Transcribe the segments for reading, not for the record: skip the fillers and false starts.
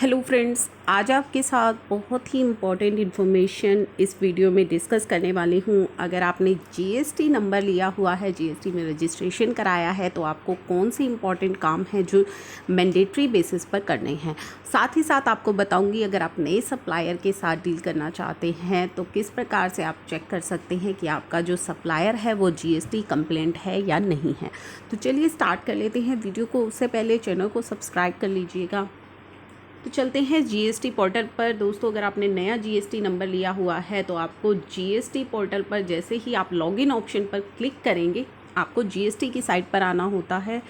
Hello friends, आज आपके साथ बहुत ही इम्पॉर्टेंट इन्फॉर्मेशन इस वीडियो में डिस्कस करने वाली हूँ। अगर आपने जीएसटी नंबर लिया हुआ है, जीएसटी में रजिस्ट्रेशन कराया है, तो आपको कौन से इम्पॉर्टेंट काम हैं जो मैंडेटरी बेसिस पर करने हैं। साथ ही साथ आपको बताऊँगी, अगर आप नए सप्लायर के साथ डील करना चाहते हैं तो किस प्रकार से आप चेक कर सकते हैं कि आपका जो सप्लायर है वो जीएसटी कंप्लेंट है या नहीं है। तो चलिए स्टार्ट कर लेते हैं वीडियो को। उससे पहले चैनल को सब्सक्राइब कर लीजिएगा। तो चलते हैं जीएसटी पोर्टल पर। दोस्तों, अगर आपने नया जीएसटी नंबर लिया हुआ है तो आपको जीएसटी पोर्टल पर जैसे ही आप लॉगिन ऑप्शन पर क्लिक करेंगे, आपको जीएसटी की साइट पर आना होता है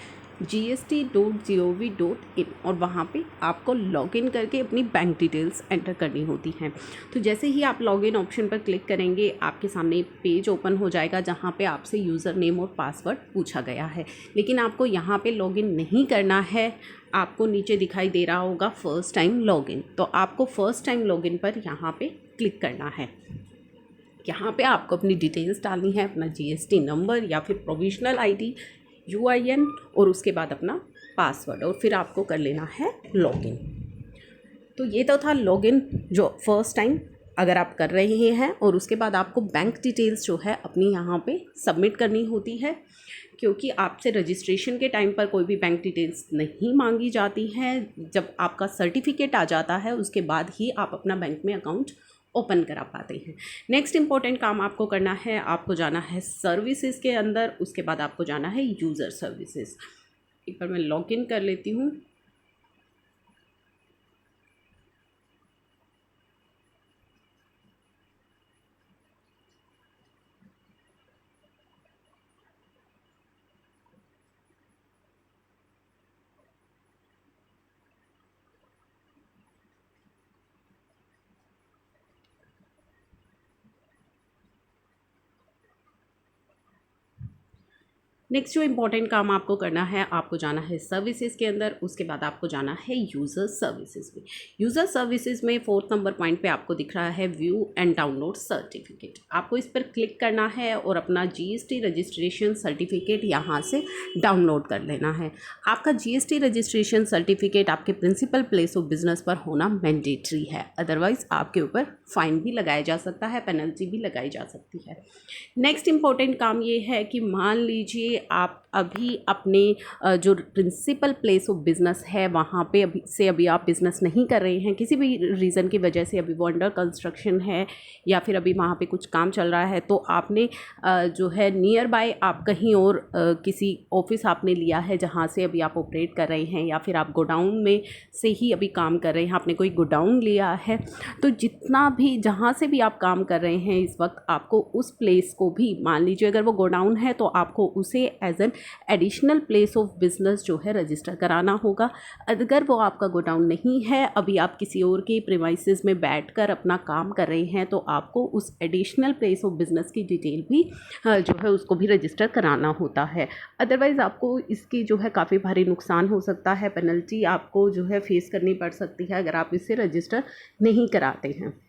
gst.gov.in और वहाँ पे आपको लॉगिन करके अपनी बैंक डिटेल्स एंटर करनी होती हैं। तो जैसे ही आप लॉगिन ऑप्शन पर क्लिक करेंगे, आपके सामने एक पेज ओपन हो जाएगा जहाँ पे आपसे यूज़र नेम और पासवर्ड पूछा गया है। लेकिन आपको यहाँ पे लॉगिन नहीं करना है। आपको नीचे दिखाई दे रहा होगा फर्स्ट टाइम लॉगिन, तो आपको फर्स्ट टाइम लॉगिन पर यहाँ पे क्लिक करना है। यहाँ पे आपको अपनी डिटेल्स डालनी है, अपना जीएसटी नंबर या फिर प्रोविजनल आईडी, यूआईएन और उसके बाद अपना पासवर्ड, और फिर आपको कर लेना है लॉगिन। तो ये तो था लॉगिन जो फर्स्ट टाइम अगर आप कर रहे हैं, और उसके बाद आपको बैंक डिटेल्स जो है अपनी यहाँ पे सबमिट करनी होती है, क्योंकि आपसे रजिस्ट्रेशन के टाइम पर कोई भी बैंक डिटेल्स नहीं मांगी जाती हैं। जब आपका सर्टिफिकेट आ जाता है उसके बाद ही आप अपना बैंक में अकाउंट ओपन करा पाते हैं। नेक्स्ट इंपॉर्टेंट काम आपको करना है, आपको जाना है सर्विसेज के अंदर, उसके बाद आपको जाना है यूज़र सर्विसेज। एक बार मैं लॉगिन कर लेती हूँ। नेक्स्ट जो इम्पॉर्टेंट काम आपको करना है, आपको जाना है सर्विसेज के अंदर, उसके बाद आपको जाना है यूज़र सर्विसेज में। यूज़र सर्विसेज में 4th नंबर पॉइंट पे आपको दिख रहा है व्यू एंड डाउनलोड सर्टिफिकेट। आपको इस पर क्लिक करना है और अपना जीएसटी रजिस्ट्रेशन सर्टिफिकेट यहाँ से डाउनलोड कर लेना है। आपका जीएसटी रजिस्ट्रेशन सर्टिफिकेट आपके प्रिंसिपल प्लेस ऑफ बिजनेस पर होना मैंडेटरी है, अदरवाइज़ आपके ऊपर फाइन भी लगाया जा सकता है, पेनल्टी भी लगाई जा सकती है। नेक्स्ट इम्पॉर्टेंट काम ये है कि मान लीजिए आप अभी अपने जो प्रिंसिपल प्लेस ऑफ बिज़नेस है वहाँ पे अभी आप बिज़नेस नहीं कर रहे हैं, किसी भी रीज़न की वजह से अभी वो अंडर कंस्ट्रक्शन है या फिर अभी वहाँ पे कुछ काम चल रहा है, तो आपने जो है नियर बाय आप कहीं और किसी ऑफिस आपने लिया है जहाँ से अभी आप ऑपरेट कर रहे हैं, या फिर आप गोडाउन में से ही अभी काम कर रहे हैं, आपने कोई गोडाउन लिया है, तो जितना भी जहाँ से भी आप काम कर रहे हैं इस वक्त, आपको उस प्लेस को भी, मान लीजिए अगर वो गोडाउन है तो आपको उसे as an additional place of business जो है रजिस्टर कराना होगा। अगर वो आपका गोडाउन नहीं है, अभी आप किसी और के प्रीमाइसेस में बैठकर अपना काम कर रहे हैं, तो आपको उस एडिशनल प्लेस ऑफ बिजनेस की डिटेल भी जो है उसको भी रजिस्टर कराना होता है। अदरवाइज़ आपको इसकी जो है काफ़ी भारी नुकसान हो सकता है, पेनल्टी आपको जो है फेस करनी पड़ सकती है अगर आप इसे रजिस्टर नहीं कराते हैं।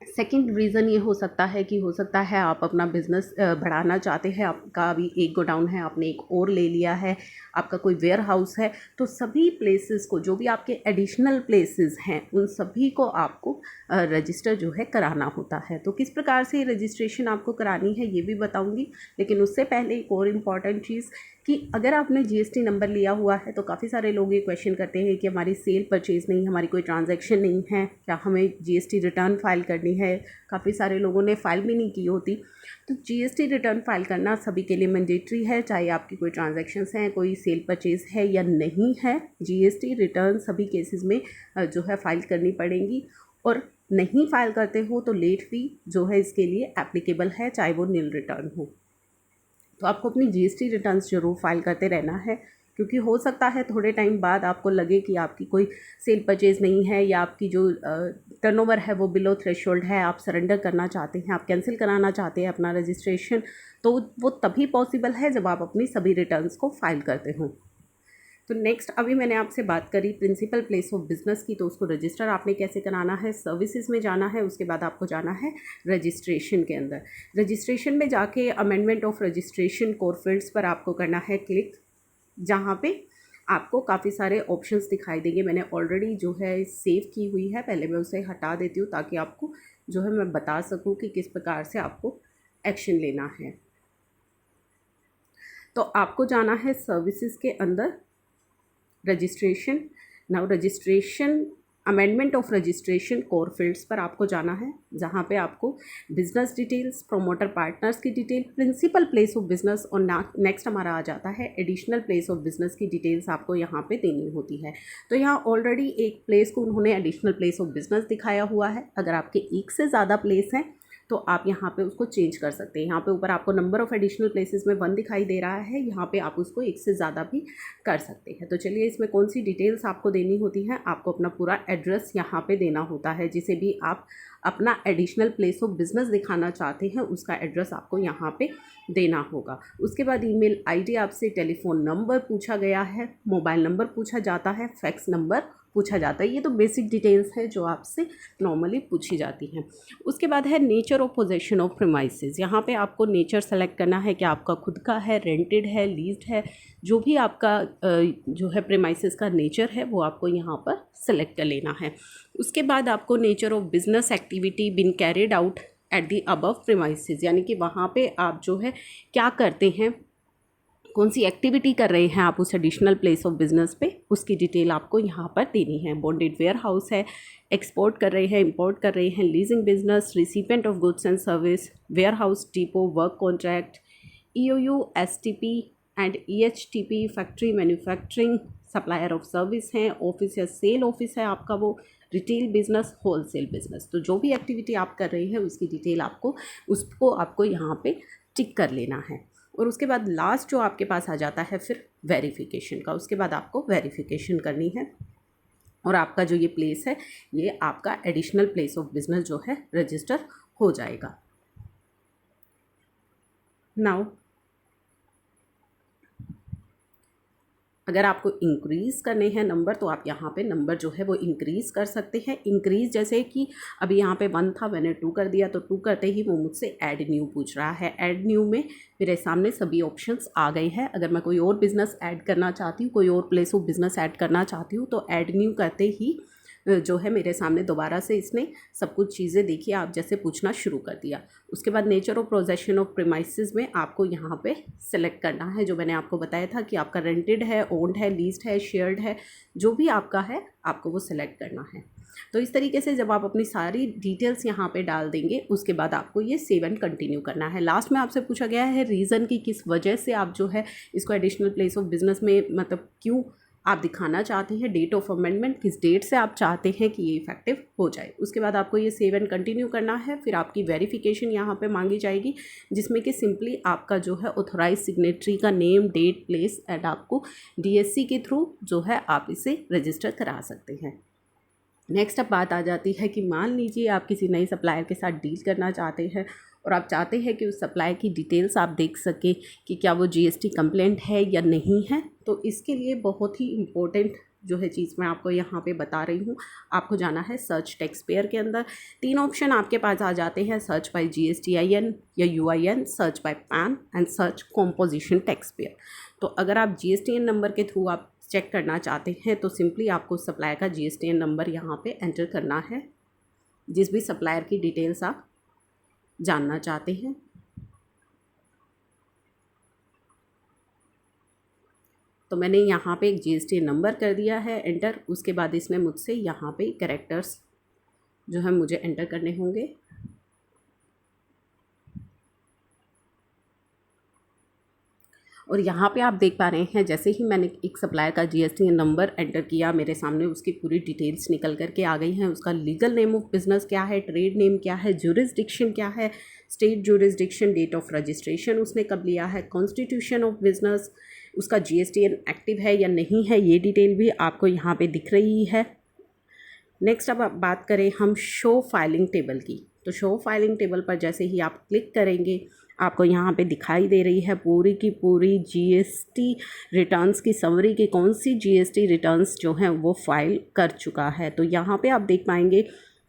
सेकंड रीज़न ये हो सकता है कि हो सकता है आप अपना बिज़नेस बढ़ाना चाहते हैं, आपका अभी एक गोडाउन है, आपने एक और ले लिया है, आपका कोई वेयर हाउस है, तो सभी प्लेसेस को, जो भी आपके एडिशनल प्लेसेस हैं, उन सभी को आपको रजिस्टर जो है कराना होता है। तो किस प्रकार से रजिस्ट्रेशन आपको करानी है ये भी बताऊंगी, लेकिन उससे पहले एक और इम्पॉर्टेंट चीज़ कि अगर आपने जीएसटी नंबर लिया हुआ है तो काफ़ी सारे लोग ये क्वेश्चन करते हैं कि हमारी सेल परचेज़ नहीं, हमारी कोई ट्रांजैक्शन नहीं है, क्या हमें जीएसटी रिटर्न फाइल करनी है। काफ़ी सारे लोगों ने फ़ाइल भी नहीं की होती। तो जीएसटी रिटर्न फाइल करना सभी के लिए मैंडेटरी है, चाहे आपकी कोई ट्रांजैक्शंस हैं, कोई सेल परचेज़ है या नहीं है। जीएसटी रिटर्न सभी केसेस में जो है फाइल करनी पड़ेंगी, और नहीं फाइल करते हो तो लेट फ़ी जो है इसके लिए एप्लीकेबल है, चाहे वो नील रिटर्न हो। तो आपको अपनी जीएसटी रिटर्न्स ज़रूर फाइल करते रहना है, क्योंकि हो सकता है थोड़े टाइम बाद आपको लगे कि आपकी कोई सेल परचेज़ नहीं है, या आपकी जो टर्नओवर है वो बिलो थ्रेशोल्ड है, आप सरेंडर करना चाहते हैं, आप कैंसिल कराना चाहते हैं अपना रजिस्ट्रेशन, तो वो तभी पॉसिबल है जब आप अपनी सभी रिटर्न्स को फाइल करते हों। तो नेक्स्ट, अभी मैंने आपसे बात करी प्रिंसिपल प्लेस ऑफ बिज़नेस की, तो उसको रजिस्टर आपने कैसे कराना है। सर्विसेज में जाना है, उसके बाद आपको जाना है रजिस्ट्रेशन के अंदर। रजिस्ट्रेशन में जाके amendment of registration core fields पर आपको करना है क्लिक, जहाँ पे आपको काफ़ी सारे ऑप्शंस दिखाई देंगे। मैंने ऑलरेडी जो है सेव की हुई है, पहले मैं उसे हटा देती हूँ ताकि आपको जो है मैं बता सकूँ कि किस प्रकार से आपको एक्शन लेना है। तो आपको जाना है सर्विसेज के अंदर, registration. Now registration, amendment of registration core fields पर आपको जाना है, जहाँ पे आपको बिजनेस डिटेल्स, प्रोमोटर पार्टनर्स की detail, principal place of business और नेक्स्ट हमारा आ जाता है एडिशनल प्लेस ऑफ बिजनेस की डिटेल्स आपको यहाँ पे देनी होती है। तो यहाँ ऑलरेडी एक प्लेस को उन्होंने एडिशनल प्लेस ऑफ बिजनेस दिखाया हुआ है। अगर आपके एक से ज़्यादा प्लेस हैं तो आप यहाँ पे उसको चेंज कर सकते हैं। यहाँ पे ऊपर आपको नंबर ऑफ़ एडिशनल प्लेसेस में 1 दिखाई दे रहा है, यहाँ पे आप उसको एक से ज़्यादा भी कर सकते हैं। तो चलिए, इसमें कौन सी डिटेल्स आपको देनी होती है। आपको अपना पूरा एड्रेस यहाँ पे देना होता है, जिसे भी आप अपना एडिशनल प्लेस ऑफ बिजनेस दिखाना चाहते हैं उसका एड्रेस आपको यहाँ पे देना होगा। उसके बाद ईमेल आईडी आपसे, टेलीफोन नंबर पूछा गया है, मोबाइल नंबर पूछा जाता है, फैक्स नंबर पूछा जाता है। ये तो बेसिक डिटेल्स है जो आपसे नॉर्मली पूछी जाती हैं। उसके बाद है nature of possession of premises. यहाँ पे आपको नेचर सेलेक्ट करना है कि आपका खुद का है, रेंटेड है, लीज्ड है। जो भी आपका जो है प्रीमाइसेस का नेचर है वो आपको यहाँ पर सेलेक्ट कर लेना है। उसके बाद आपको nature of business activity being carried out at the above premises, यानी कि वहाँ पे आप जो है क्या करते हैं, कौन सी एक्टिविटी कर रहे हैं आप उस एडिशनल प्लेस ऑफ बिजनेस पे, उसकी डिटेल आपको यहाँ पर देनी है। बॉन्डेड वेयर हाउस है, एक्सपोर्ट कर रहे हैं, इंपोर्ट कर रहे हैं, leasing business, recipient of goods and service, warehouse depot, work contract, EOU, STP and EHTP, factory manufacturing, supplier of service हैं, ऑफिस या सेल ऑफिस है आपका वो, रिटेल बिजनेस, होलसेल बिजनेस। तो जो भी एक्टिविटी आप कर रहे हैं उसकी डिटेल उसको आपको यहाँ पे टिक कर लेना है। और उसके बाद लास्ट जो आपके पास आ जाता है फिर वेरिफिकेशन का। उसके बाद आपको वेरिफिकेशन करनी है और आपका जो ये प्लेस है ये आपका एडिशनल प्लेस ऑफ बिजनेस जो है रजिस्टर हो जाएगा। नाउ अगर आपको इंक्रीज़ करने हैं नंबर तो आप यहाँ पे नंबर जो है वो इंक्रीज़ कर सकते हैं। इंक्रीज़ जैसे कि अभी यहाँ पे 1 था, मैंने 2 कर दिया, तो 2 करते ही वो मुझसे ऐड न्यू पूछ रहा है। ऐड न्यू में मेरे सामने सभी ऑप्शंस आ गए हैं। अगर मैं कोई और बिज़नेस ऐड करना चाहती हूँ, कोई और प्लेस ऑफ बिज़नेस ऐड करना चाहती हूँ, तो ऐड न्यू करते ही जो है मेरे सामने दोबारा से इसने सब कुछ चीज़ें देखिए आप जैसे पूछना शुरू कर दिया। उसके बाद nature of possession of premises में आपको यहाँ पे सेलेक्ट करना है, जो मैंने आपको बताया था कि आपका रेंटेड है, ओन्ड है, लीज्ड है, शेयर्ड है, जो भी आपका है आपको वो सेलेक्ट करना है। तो इस तरीके से जब आप अपनी सारी डिटेल्स यहाँ पे डाल देंगे उसके बाद आपको ये सेव एंड कंटिन्यू करना है। लास्ट में आपसे पूछा गया है रीज़न की किस वजह से आप जो है इसको एडिशनल प्लेस ऑफ बिजनेस में मतलब क्यों आप दिखाना चाहते हैं, डेट ऑफ अमेंडमेंट किस डेट से आप चाहते हैं कि ये इफेक्टिव हो जाए। उसके बाद आपको ये सेव एंड कंटिन्यू करना है। फिर आपकी वेरिफिकेशन यहाँ पे मांगी जाएगी, जिसमें कि सिंपली आपका जो है ऑथोराइज सिग्नेटरी का नेम, डेट, प्लेस एंड आपको DSC के थ्रू जो है आप इसे रजिस्टर करा सकते हैं। नेक्स्ट अब बात आ जाती है कि मान लीजिए आप किसी नए सप्लायर के साथ डील करना चाहते हैं और आप चाहते हैं कि उस सप्लायर की डिटेल्स आप देख सकें कि क्या वो GST कंप्लेंट है या नहीं है। तो इसके लिए बहुत ही इम्पोर्टेंट जो है चीज़ मैं आपको यहाँ पे बता रही हूँ। आपको जाना है सर्च टैक्स पेयर के अंदर। 3 ऑप्शन आपके पास आ जाते हैं, सर्च बाय GSTIN या UIN, search by pan and search composition tax payer. तो अगर आप GSTN नंबर के थ्रू आप चेक करना चाहते हैं तो सिंपली आपको सप्लायर का GSTN नंबर यहाँ पे एंटर करना है, जिस भी सप्लायर की डिटेल्स आप जानना चाहते हैं। तो मैंने यहाँ पे एक GSTN नंबर कर दिया है एंटर। उसके बाद इसने मुझसे यहाँ पे कैरेक्टर्स जो है मुझे एंटर करने होंगे। और यहाँ पे आप देख पा रहे हैं जैसे ही मैंने एक सप्लायर का GSTN नंबर एंटर किया मेरे सामने उसकी पूरी डिटेल्स निकल करके आ गई हैं। उसका लीगल नेम ऑफ बिज़नेस क्या है, ट्रेड नेम क्या है, ज्यूरिसडिक्शन क्या है, state jurisdiction, date of registration उसने कब लिया है, कॉन्स्टिट्यूशन ऑफ बिज़नेस, उसका GSTN एक्टिव है या नहीं है, ये डिटेल भी आपको यहाँ पे दिख रही है। नेक्स्ट अब बात करें हम शो फाइलिंग टेबल की। तो शो फाइलिंग टेबल पर जैसे ही आप क्लिक करेंगे आपको यहाँ पे दिखाई दे रही है पूरी की पूरी GST रिटर्न्स की समरी की कौन सी GST रिटर्न्स जो हैं वो फाइल कर चुका है। तो यहाँ पे आप देख पाएंगे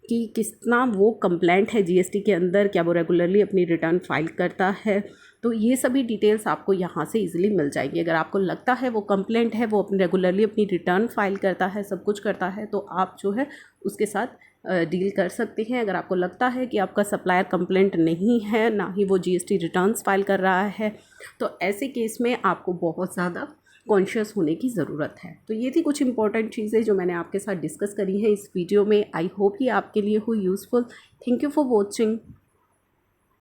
कि कितना वो कंप्लेंट है GST के अंदर, क्या वो रेगुलरली अपनी रिटर्न फाइल करता है। तो तो ये सभी डिटेल्स आपको यहाँ से ईजिली मिल जाएगी। अगर आपको लगता है वो कंप्लेंट है, वो अपनी रेगुलरली अपनी रिटर्न फाइल करता है, सब कुछ करता है, तो आप जो है उसके साथ डील कर सकते हैं। अगर आपको लगता है कि आपका सप्लायर कंप्लेंट नहीं है, ना ही वो जीएसटी रिटर्न्स फाइल कर रहा है, तो ऐसे केस में आपको बहुत ज़्यादा कॉन्शियस होने की ज़रूरत है। तो ये थी कुछ इंपॉर्टेंट चीज़ें जो मैंने आपके साथ डिस्कस करी है इस वीडियो में। आई होप ये आपके लिए हुई useful. Thank you for watching.